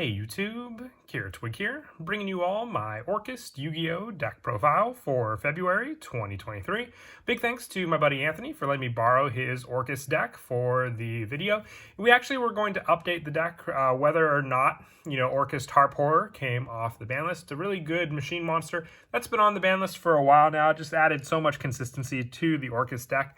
Hey YouTube, Kira Twig here, bringing you all my Orcust Yugioh deck profile for February 2023. Big thanks to my buddy Anthony for letting me borrow his Orcust deck for the video. We actually were going to update the deck whether or not, Orcust Harp Horror came off the ban list. It's a really good machine monster that's been on the ban list for a while now. It just added so much consistency to the Orcust deck.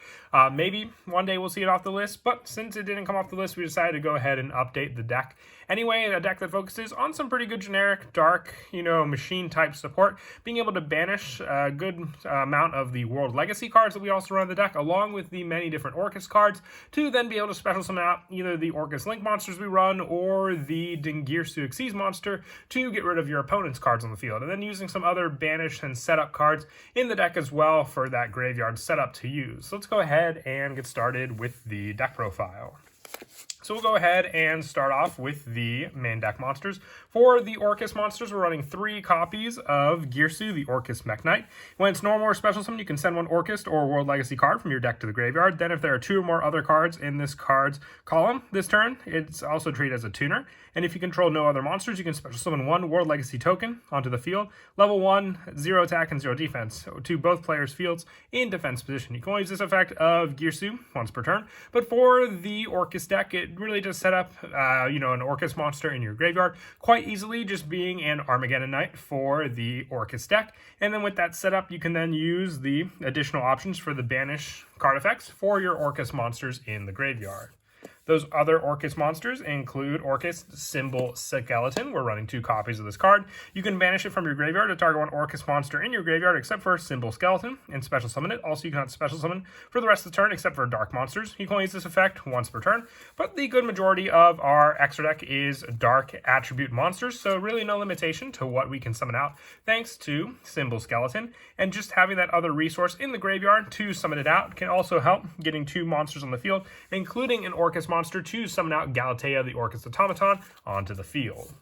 Maybe one day we'll see it off the list, but since it didn't come off the list, we decided to go ahead and update the deck. Anyway, a deck that focuses on some pretty good generic, dark, machine type support, being able to banish a good amount of the World Legacy cards that we also run in the deck, along with the many different Orcust cards, to then be able to special summon out either the Orcust Link monsters we run or the Dingirsu Xyz monster to get rid of your opponent's cards on the field, and then using some other banish and setup cards in the deck as well for that graveyard setup to use. So let's go ahead and get started with the deck profile. So we'll go ahead and start off with the main deck monsters. For the Orcust monsters, we're running 3 copies of Girsu, the Orcust Mech Knight. When it's normal or special summon, you can send one Orcust or World Legacy card from your deck to the graveyard. Then if there are 2 or more other cards in this card's column this turn, it's also treated as a tuner. And if you control no other monsters, you can special summon 1 World Legacy token onto the field. Level 1, 0 attack and 0 defense to both players' fields in defense position. You can only use this effect of Girsu once per turn. But for the Orcust deck, it really just set up, an Orcust monster in your graveyard quite easily, just being an Armageddon Knight for the Orcust deck. And then with that setup, you can then use the additional options for the banish card effects for your Orcust monsters in the graveyard. Those other Orcust monsters include Orcust Symbol Skeleton. We're running 2 copies of this card. You can banish it from your graveyard to target one Orcust monster in your graveyard except for Symbol Skeleton and special summon it. Also, you cannot special summon for the rest of the turn except for dark monsters. You can only use this effect once per turn, but the good majority of our extra deck is dark attribute monsters, so really no limitation to what we can summon out thanks to Symbol Skeleton. And just having that other resource in the graveyard to summon it out can also help getting 2 monsters on the field, including an Orcust monster to summon out Galatea, the Orcust Automaton, onto the field.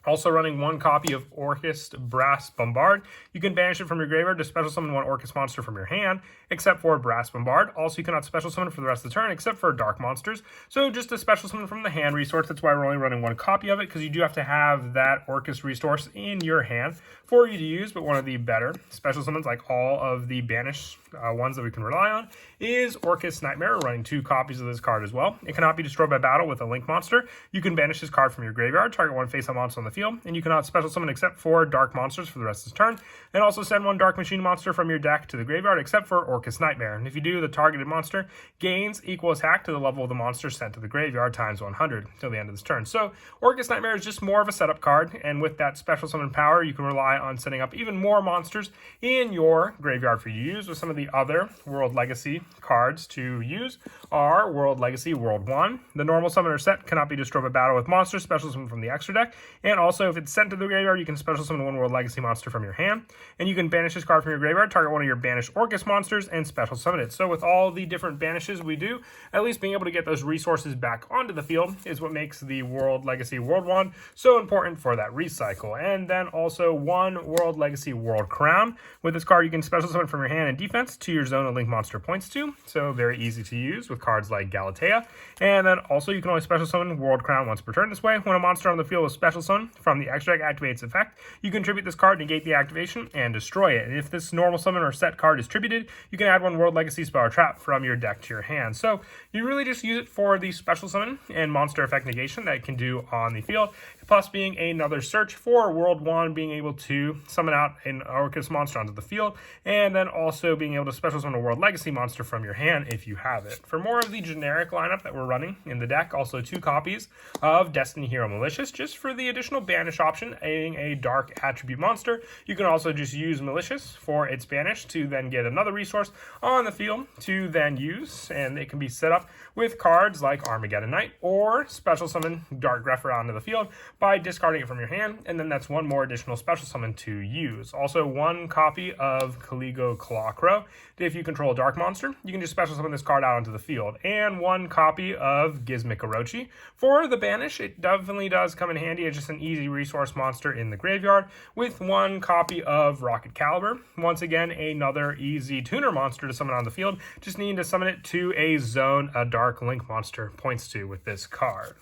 Also running 1 copy of Orcust Brass Bombard. You can banish it from your graveyard to special summon 1 Orcust monster from your hand, except for Brass Bombard. Also, you cannot special summon for the rest of the turn, except for dark monsters. So just a special summon from the hand resource. That's why we're only running 1 copy of it, because you do have to have that Orcust resource in your hand for you to use. But one of the better special summons, like all of the banish ones that we can rely on, is Orcust Nightmare. We're running 2 copies of this card as well. It cannot be destroyed by battle with a Link monster. You can banish this card from your graveyard, target 1 face-up monster on the field, and you cannot special summon except for dark monsters for the rest of the turn, and also send 1 dark machine monster from your deck to the graveyard except for Orcust Nightmare. And if you do, the targeted monster gains equal attack to the level of the monster sent to the graveyard times 100 till the end of this turn. So Orcust Nightmare is just more of a setup card, and with that special summon power, you can rely on setting up even more monsters in your graveyard for you to use. With some of the other World Legacy cards to use are World Legacy World 1. The normal summoner set cannot be destroyed by battle with monsters, special summon from the extra deck, and also if it's sent to the graveyard, you can special summon 1 World Legacy monster from your hand, and you can banish this card from your graveyard, target 1 of your banished Orcust monsters, and special summon it. So with all the different banishes we do, at least being able to get those resources back onto the field is what makes the World Legacy World 1 so important for that recycle. And then also 1 World Legacy World Crown. With this card, you can special summon from your hand and defense to your zone a Link monster points to, so very easy to use with cards like Galatea. And then also you can only special summon World Crown once per turn. This way, when a monster on the field is special summon from the extra deck activates effect, you can tribute this card, negate the activation, and destroy it. And if this normal summon or set card is tributed, you can add 1 World Legacy spell or trap from your deck to your hand. So you really just use it for the special summon and monster effect negation that it can do on the field, plus being another search for World 1, being able to summon out an Orcust monster onto the field, and then also being able to special summon a World Legacy monster from your hand if you have it. For more of the generic lineup that we're running in the deck, also 2 copies of Destiny Hero Malicious, just for the additional banish option, adding a dark attribute monster. You can also just use Malicious for its banish to then get another resource on the field to then use, and it can be set up with cards like Armageddon Knight or special summon Dark Grepher onto the field by discarding it from your hand, and then that's 1 more additional special summon to use. Also 1 copy of Caligo Clawcrow. If you control a dark monster, you can just special summon this card out onto the field, and 1 copy of Gizmic Orochi. For the banish, it definitely does come in handy as just an easy resource monster in the graveyard, with 1 copy of Rocket Caliber. Once again, another easy tuner monster to summon on the field, just needing to summon it to a zone a dark Link monster points to with this card.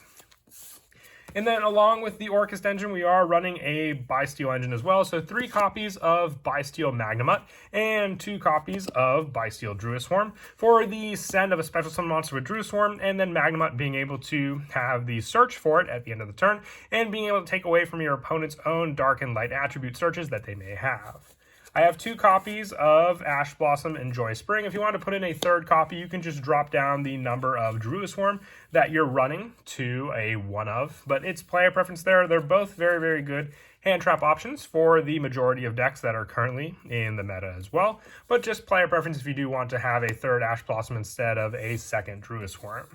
And then along with the Orcust engine, we are running a Bystial engine as well. So 3 copies of Bystial Magnamut and 2 copies of Bystial Druiswarm for the send of a special summon monster with Druiswarm, and then Magnamut being able to have the search for it at the end of the turn, and being able to take away from your opponent's own dark and light attribute searches that they may have. I have 2 copies of Ash Blossom and Joy Spring. If you want to put in a 3rd copy, you can just drop down the number of Druiswarm that you're running to a 1 of, but it's player preference there. They're both very, very good hand trap options for the majority of decks that are currently in the meta as well, but just player preference if you do want to have a 3rd Ash Blossom instead of a 2nd Druiswarm.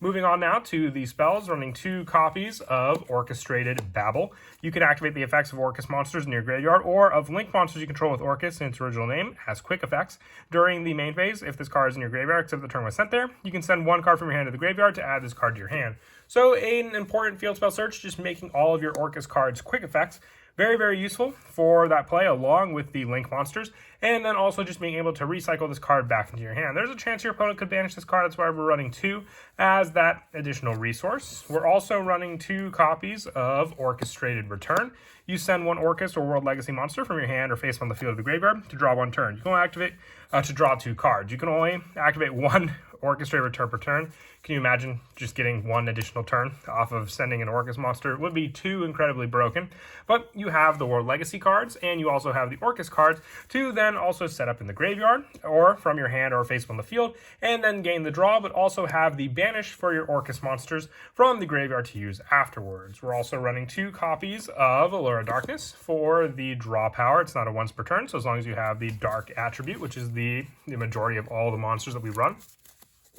Moving on now to the spells, running 2 copies of Orchestrated Babble. You can activate the effects of Orcust monsters in your graveyard or of Link monsters you control with Orcust in its original name as quick effects. During the main phase, if this card is in your graveyard except the turn was sent there, you can send 1 card from your hand to the graveyard to add this card to your hand. So an important field spell search, just making all of your Orcust cards quick effects. Very, very useful for that play along with the Link monsters, and then also just being able to recycle this card back into your hand. There's a chance your opponent could banish this card, that's why we're running 2 as that additional resource. We're also running 2 copies of Orchestrated Return. You send 1 Orcust or World Legacy monster from your hand or face on the field of the graveyard to draw 1 turn. You can only activate to draw 2 cards. You can only activate 1 Orchestrated Return per turn. Can you imagine just getting 1 additional turn off of sending an Orcust monster? It would be too incredibly broken. But you have the World Legacy cards, and you also have the Orcust cards to then also set up in the graveyard or from your hand or face on the field, and then gain the draw, but also have the banish for your Orcust monsters from the graveyard to use afterwards. We're also running 2 copies of Allura Darkness for the draw power. It's not a once per turn, so as long as you have the dark attribute, which is the majority of all the monsters that we run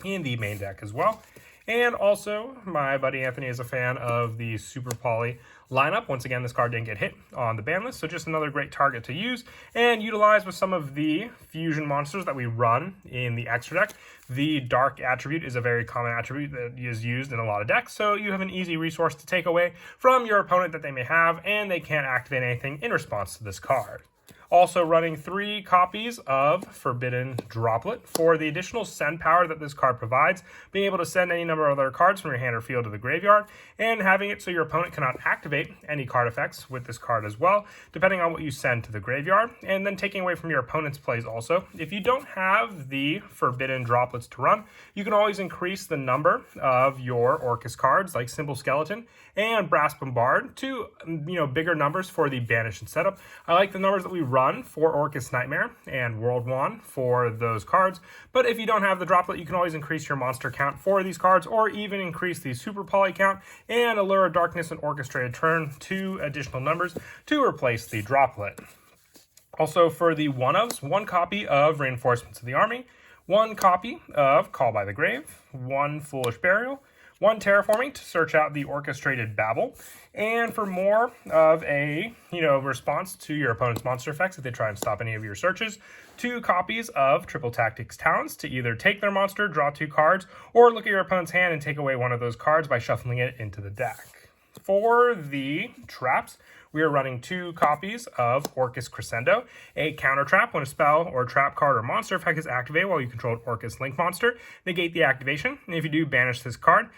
in the main deck as well. And also, my buddy Anthony is a fan of the Super Poly lineup. Once again, this card didn't get hit on the ban list, so just another great target to use and utilize with some of the fusion monsters that we run in the extra deck. The dark attribute is a very common attribute that is used in a lot of decks, so you have an easy resource to take away from your opponent that they may have, and they can't activate anything in response to this card. Also running 3 copies of Forbidden Droplet for the additional send power that this card provides, being able to send any number of other cards from your hand or field to the graveyard, and having it so your opponent cannot activate any card effects with this card as well, depending on what you send to the graveyard, and then taking away from your opponent's plays also. If you don't have the Forbidden Droplets to run, you can always increase the number of your Orcust cards, like Simple Skeleton and Brass Bombard, to bigger numbers for the banish and setup. I like the numbers that we run for Orcust Nightmare and World Wand for those cards, but if you don't have the droplet, you can always increase your monster count for these cards, or even increase the Super Poly count and Allura Darkness and Orchestrated Turn to additional numbers to replace the droplet. Also for the 1-ofs, 1 copy of Reinforcements of the Army, 1 copy of Call by the Grave, 1 Foolish Burial, 1 Terraforming to search out the Orchestrated Babble, and for more of a response to your opponent's monster effects if they try and stop any of your searches, 2 copies of Triple Tactics Talents to either take their monster, draw 2 cards, or look at your opponent's hand and take away one of those cards by shuffling it into the deck. For the traps, we are running 2 copies of Orcust Crescendo, a counter trap when a spell or trap card or monster effect is activated while you control an Orcust Link monster. Negate the activation, and if you do banish this card,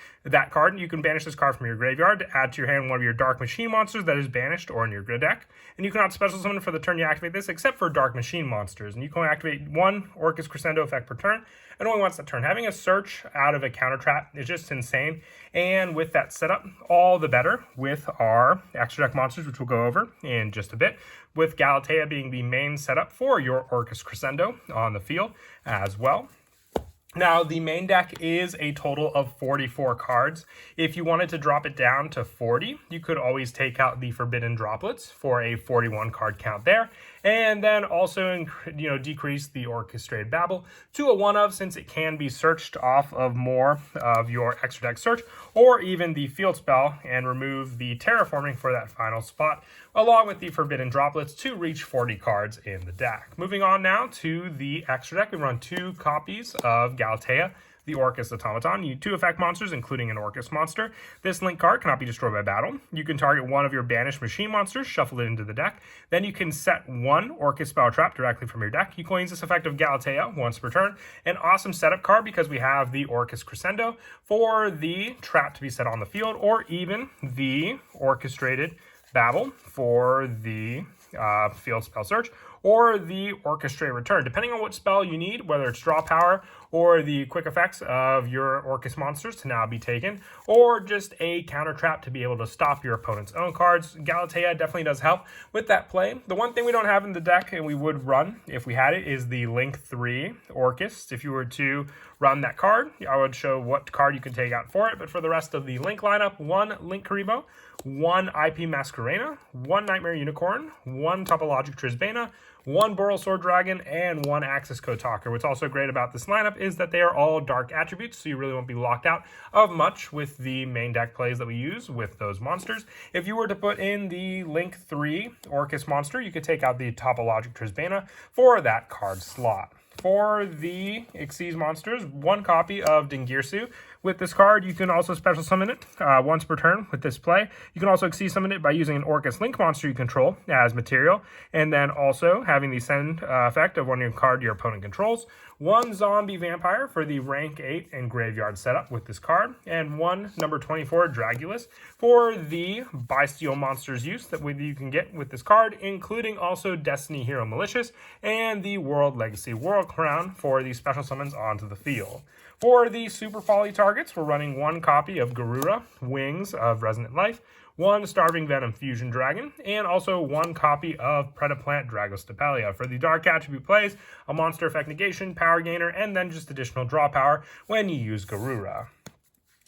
you can banish this card from your graveyard to add to your hand one of your Dark Machine monsters that is banished or in your grid deck. And you cannot special summon for the turn you activate this except for Dark Machine monsters. And you can only activate 1 Orcust Crescendo effect per turn, and only once that turn. Having a search out of a counter trap is just insane. And with that setup, all the better with our extra deck monsters, which we'll go over in just a bit, with Galatea being the main setup for your Orcust Crescendo on the field as well. Now, the main deck is a total of 44 cards. If you wanted to drop it down to 40, you could always take out the Forbidden Droplets for a 41 card count there, and then also decrease the Orchestrated Babble to a 1-of, since it can be searched off of more of your extra deck search, or even the field spell, and remove the Terraforming for that final spot, along with the Forbidden Droplets to reach 40 cards in the deck. Moving on now to the extra deck, we run 2 copies of Galatea, the Orcust Automaton. You need 2 effect monsters, including an Orcust monster. This link card cannot be destroyed by battle. You can target one of your banished machine monsters, shuffle it into the deck. Then you can set 1 Orcust spell trap directly from your deck. You can use this effect of Galatea once per turn. An awesome setup card because we have the Orcust Crescendo for the trap to be set on the field, or even the Orchestrated Babble for the field spell search, or the Orchestrated Return, depending on what spell you need, whether it's draw power or the quick effects of your Orcust monsters to now be taken, or just a counter trap to be able to stop your opponent's own cards. Galatea definitely does help with that play. The one thing we don't have in the deck, and we would run if we had it, is the Link 3 Orcust. If you were to run that card, I would show what card you can take out for it, but for the rest of the Link lineup, 1 Link Karibo, 1 IP Masquerena, 1 Nightmare Unicorn, 1 Topologic Trisbana, 1 Boral Sword Dragon, and 1 Axis Kotaker. What's also great about this lineup is that they are all dark attributes, so you really won't be locked out of much with the main deck plays that we use with those monsters. If you were to put in the Link 3 Orcust monster, you could take out the Topologic Trisbana for that card slot. For the Xyz monsters, 1 copy of Dingirsu. With this card, you can also special summon it once per turn with this play. You can also Xyz summon it by using an Orcust Link monster you control as material, and then also having the send effect of one card your opponent controls. 1 Zombie Vampire for the rank 8 and graveyard setup with this card, and 1 number 24 Dragulus for the Bystial monsters use that you can get with this card, including also Destiny Hero Malicious and the World Legacy World Crown for the special summons onto the field. For the Super Folly targets, we're running 1 copy of Garura, Wings of Resonant Life, 1 Starving Venom Fusion Dragon, and also 1 copy of Predaplant Dragostapelia. For the Dark Attribute plays, a monster effect negation, power gainer, and then just additional draw power when you use Garura.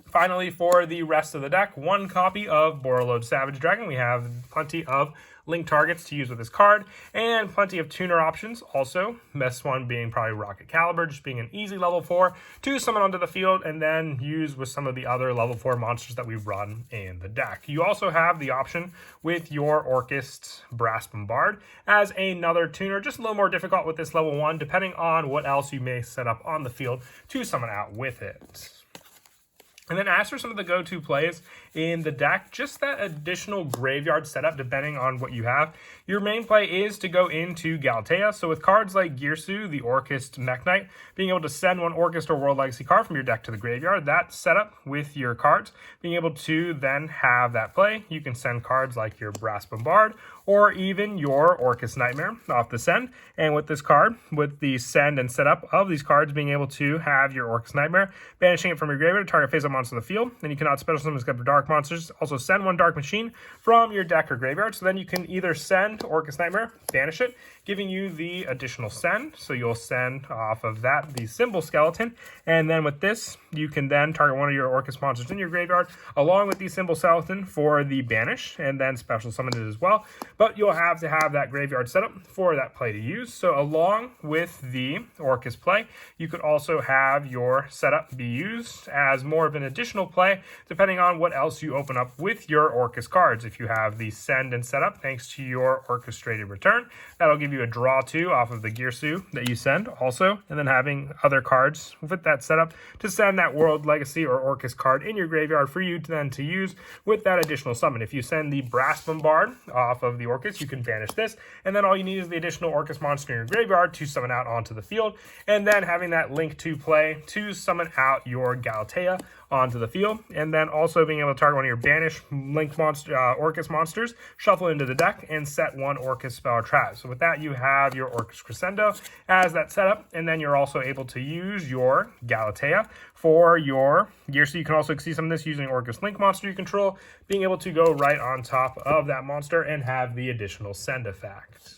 Finally, for the rest of the deck, 1 copy of Borreload Savage Dragon. We have plenty of link targets to use with this card, and plenty of tuner options also. Best one being probably Rocket Caliber, just being an easy level 4 to summon onto the field and then use with some of the other level 4 monsters that we run in the deck. You also have the option with your Orcust Brass Bombard as another tuner, just a little more difficult with this level 1, depending on what else you may set up on the field to summon out with it. And then as for some of the go-to plays in the deck, just that additional graveyard setup depending on what you have. Your main play is to go into Galatea. So with cards like Girsu, the Orcust Mech Knight, being able to send 1 Orcust or World Legacy card from your deck to the graveyard, that setup with your cards, being able to then have that play. You can send cards like your Brass Bombard or even your Orcust Nightmare off the send. And with this card, with the send and setup of these cards, being able to have your Orcust Nightmare, banishing it from your graveyard to target face-up monster on the field. Then you cannot special summon except for dark monsters. Also send 1 Dark Machine from your deck or graveyard. So then you can either send Orcust Nightmare, banish it, giving you the additional send. So you'll send off of that the Symbol Skeleton. And then with this, you can then target one of your Orcust monsters in your graveyard along with the Symbol Skeleton for the banish, and then special summon it as well. But you'll have to have that graveyard setup for that play to use. So along with the Orcust play, you could also have your setup be used as more of an additional play, depending on what else you open up with your Orcust cards. If you have the send and setup, thanks to your Orchestrated Return, that'll give you a draw 2 off of the Girsu that you send also, and then having other cards with that setup to send that World Legacy or Orcust card in your graveyard for you to then to use with that additional summon. If you send the Brass Bombard off of the Orcust, you can banish this, and then all you need is the additional Orcust monster in your graveyard to summon out onto the field, and then having that Link 2 play to summon out your Galatea onto the field, and then also being able to target one of your banished Link monster, Orcust monsters, shuffle into the deck, and set 1 Orcust spell trap. So with that, you have your Orcust Crescendo as that setup, and then you're also able to use your Galatea for your gear. So you can also see some of this using Orcust Link monster you control, being able to go right on top of that monster and have the additional send effect.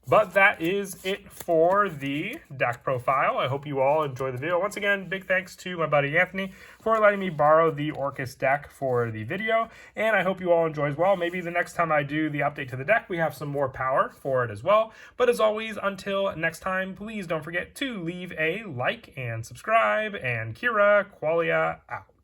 But that is it for the deck profile. I hope you all enjoy the video. Once again, big thanks to my buddy Anthony for letting me borrow the Orcust deck for the video. And I hope you all enjoy as well. Maybe the next time I do the update to the deck, we have some more power for it as well. But as always, until next time, please don't forget to leave a like and subscribe. And Kira Qualia out.